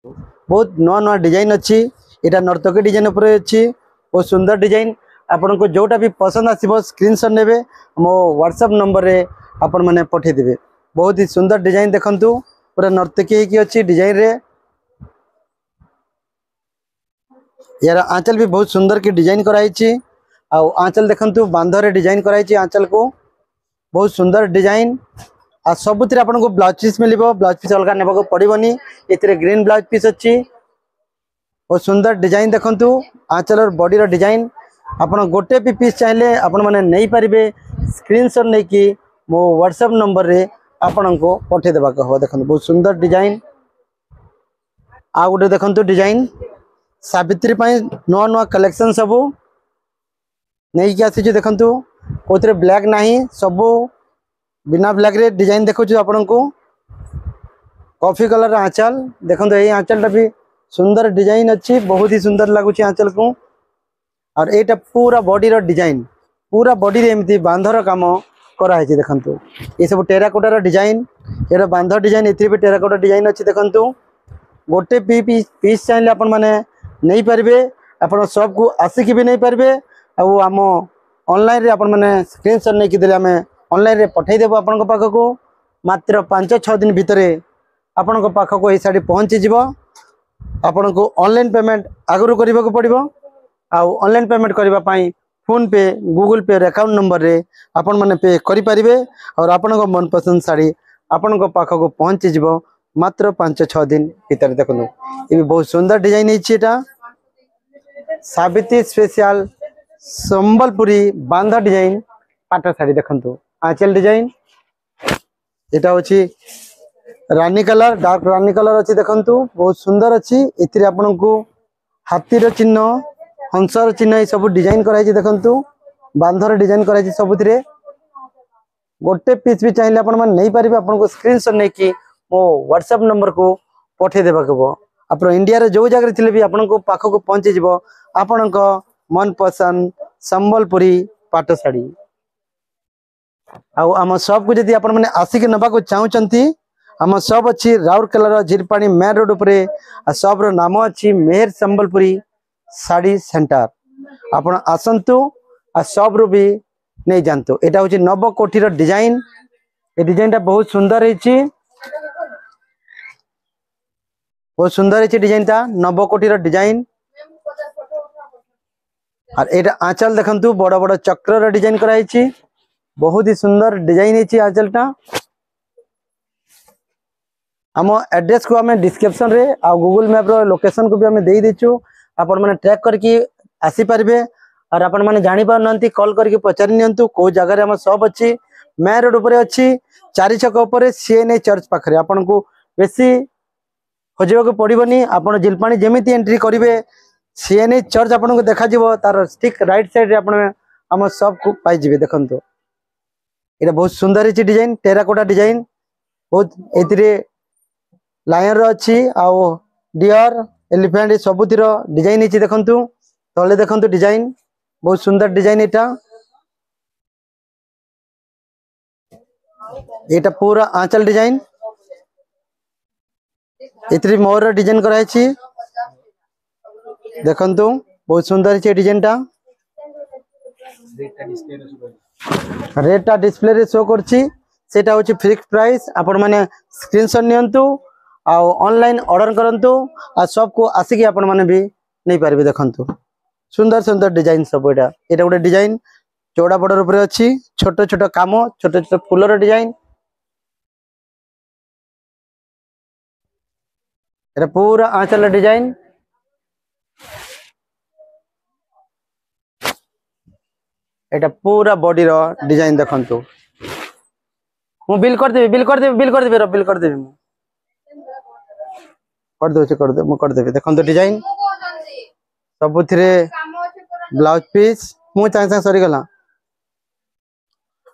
बहुत नुआ नुआ डिजाइन अच्छी यहाँ नर्तकी डिजाइन उपर अच्छी बहुत सुंदर डिजाइन आपन को जोटा भी पसंद आसो स्क्रीनशॉट नेबे मो व्हाट्सएप नंबर रे आपण मैंने पठेदेवे। बहुत ही सुंदर डिजाइन देखंतु पूरा नर्तकी की अच्छी डिजाइन रे यार आंचल भी बहुत सुंदर की डिजाइन कराई आंचल देखंतु बांधरे डिजाइन कराई आंचल को बहुत सुंदर डिजाइन आ सबुत आपको ब्लाउज पीस मिल ब्लाउज पीस अलग ने पड़ोनी ये ग्रीन ब्लाउज पीस अच्छी बहुत सुंदर डिजाइन देखंतु आंचल बॉडी डिजाइन आपड़ गोटे भी पीस चाहिए आपण मैंने नहीं पारे स्क्रीनशॉट नहीं कि मो व्हाट्सएप नंबर रे आपण को पठेदेवा हम देखो बहुत सुंदर डिजाइन आ गोटे देखंतु डिजाइन सावित्री नुआ नुआ कलेक्शन सबू नहीं कि आसी देखंतु कोथरे ब्लैक नहीं सबू बिना ब्लैक रे डिजाइन देखो आपण को कॉफी कलर आंचल देखो ये आंचल भी सुंदर डिजाइन अच्छी बहुत ही सुंदर लगुच आंचल को और यहाँ पूरा बॉडी डिजाइन पूरा बॉडी रे एमती बांधर काम कराई देखो ये सब टेराकोटार डिजाइन ये बांध डिजाइन ये टेराकोटा डिजाइन अच्छी देखो गोटे पीस चाहिए आपण मैंने नहीं पारे आप सब को आसिक भी नहीं पारे आम ऑनलाइन रे आपण मैंने स्क्रीनशॉट नहीं कि आम ऑनलाइन रे पठेदेव आपण पाखक मात्र 5-6 दिन भितर आपण पाखक ये शाढ़ी पहुँची जीव आपण को ऑनलाइन पेमेंट आगु करने को पड़ो ऑनलाइन पेमेंट करने फोन पे गूगल पे अकाउंट नंबर रे आपण मैंने पे करें और आपण मनपसंद शाढ़ी आपण पाखक पहुँची जीव मात्र 5-6 दिन भीतर देखो ये भी बहुत सुंदर डिजाइन है सावित्री स्पेशल संबलपुरी बांधा डिजाइन पाट शाढ़ी देखो आंचल डिजाइन यहाँ हूँ रानी कलर डार्क रानी कलर अच्छी देखंतु बहुत सुंदर अच्छी इतने आपन को हाथीर चिन्ह हंसर चिन्ह ये सब डिजाइन कराई देखंतु बांधर डिजाइन कराई सबुथिरे गोटे पीस भी चाहिए आपण मन नहीं पारे आपन को स्क्रीनशॉट नहीं कि मो व्हाट्सएप नंबर को पठे देबा को आप इंडिया रे जो जगह थिले भी आपन को पाख को पहुंची जीवो आपन को मन पसंद संबलपुरी पाट साड़ी आम सब को जदि आपण माने आसिक नबा को चाहूचंती आम सब अच्छी राउरकेला झिरपाणी मेन रोड उपरे सब नाम अच्छी मेहर संबलपुरी साड़ी सेंटर आपण आसंतु आ सब रू भी नहीं जानतु यहाँ हूँ नवकोठीर डिजाइन ये डिजाइन टा बहुत सुंदर है बहुत सुंदर है डिजाइन टा नवकोठीर डिजाइन और ये आंचल देखंतु बड़ बड़ चक्र डिजाइन कराई बहुत ही सुंदर डिजाइन है आंचल टा आम एड्रेस को आम डिस्क्रिप्शन रे आ गूगल मैप रो लोकेशन को भी आम दे देचु आपण माने ट्रैक करके आसी पारबे और आपण माने जानि पार नंती कॉल करके पचारि नियंतु को जगह रे हम सब अच्छी मेन रोड ऊपर अच्छी 4 छक ऊपर सीएनए चर्च पाखरे आपण को बेसी खोजबा को पड़िबनी आपण जिलपाणी जेमिति एंट्री करिवे सीएनए चर्च आपण को देखा जिवो तार ठीक राइट साइड रे आपण हम सब को पाई जिवे देखंतो एटा बहुत सुंदर है डिजाइन टेराकोटा डिजाइन बहुत एतिरे लायन रो अच्छी आउ डियर एलिफेंट सबुतिर डिजाइन है देखंतु तले देखंतु डिजाइन बहुत सुंदर डिजाइन एटा पूरा आंचल डिजाइन इतनी मोर डिजाइन कराई देखंतु बहुत सुंदर है डिजाइन टा रेट डिस्प्ले रे शो करछि सेटा होछि फिक्स प्राइस आपण माने स्क्रीनशॉट नियंतु आ ऑनलाइन ऑर्डर करंतु आ सब को आसिक आपण माने भी नहीं पारबे देखंतु सुंदर सुंदर डिजाइन सब एटा गोटे डिजाइन चौड़ा बॉर्डर ऊपर अछि छोट छोट काम छोट छोट फुलर डिजाइन एटा पूरा आंचल डिजाइन एटा पूरा बॉडी रो डिजाइन देखंतु मु बिल कर देबी मु कर देबी देखंतु डिजाइन सबुथिरे ब्लाउज पीस मु चाहे सरी गला